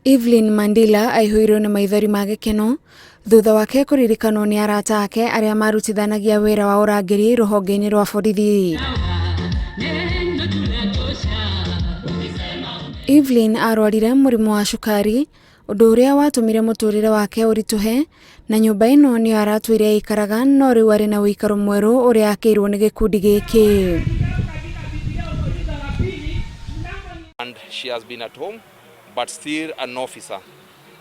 Evelyn Mandela aihũirwo nĩ maithori ma gĩkeno thutha wake kũririkanwo nĩ arata ake arĩa marutithanagia wĩra wa ũrangĩri rũhonge-inĩ rwa borithi. Evelyn arwarire mũrimũ wa cukari, ũndũ ũrĩa watũmire mũtũrĩre wake ũritũhe, na nyũmba ĩno nĩyo aratwĩre aikaraga, no rĩu arĩ na ũikaro mwerũ ũrĩa akĩirwo nĩ gĩkundi gĩkĩ. And she has been at home but still an officer,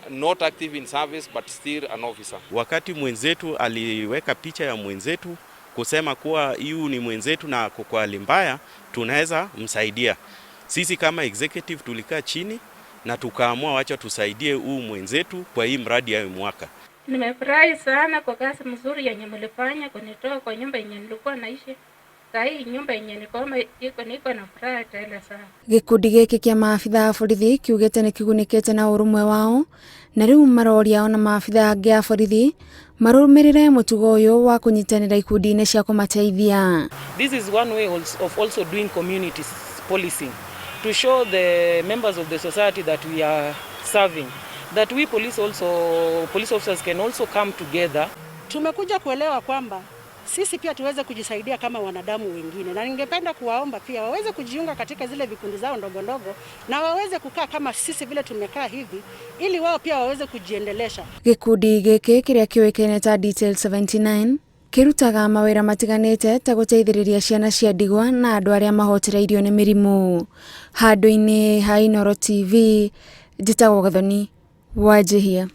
not active in service but still an officer. Wakati mwenzetu aliweka picha ya mwenzetu kusema kuwa yu ni mwenzetu na kwa hali mbaya tunaweza msaidia, sisi kama executive tulikaa chini na tukaamua wacha tusaidie huu mwenzetu kwa hii mradi ya mwaka. Nimefurahi sana kwa kazi mzuri yenye mlifanya kunitoa kwa nyumba yenye nilikuwa naishi. Kai nyumba yenye niko na furaha tele sana. Gĩkundi gĩkĩ kĩa maabitha a borithi kiugĩte nĩ kĩgunĩkĩte na ũrũmwe wao, na rĩu maroria ona maabitha angĩ a borithi marũmĩrĩre mũtugo ũyũ wa kũnyitanĩra ikundi-inĩ cia kũmateithia. This is one way of also doing community policing, to show the members of the society that we are serving, that we police officers can also come together. Tumekuja kuelewa kwamba sisi pia tuweze kujisaidia kama wanadamu wengine, na ningependa kuwaomba pia waweze kujiunga katika zile vikundi zao ndogo ndogo na waweze kukaa kama sisi vile tumekaa hivi, ili wao pia waweze kujiendelesha. Gĩkundi gĩkĩ kĩrĩa kĩoĩkaine ta Detail 79 kĩrutaga mawĩra matiganĩte ta gũteithĩrĩria ciana cia ndigwa na andũ arĩa mahotereirio nĩ mĩrimũ. Handũ-inĩ ha Inooro TV, njĩtagwo Gathoni Wanjihia.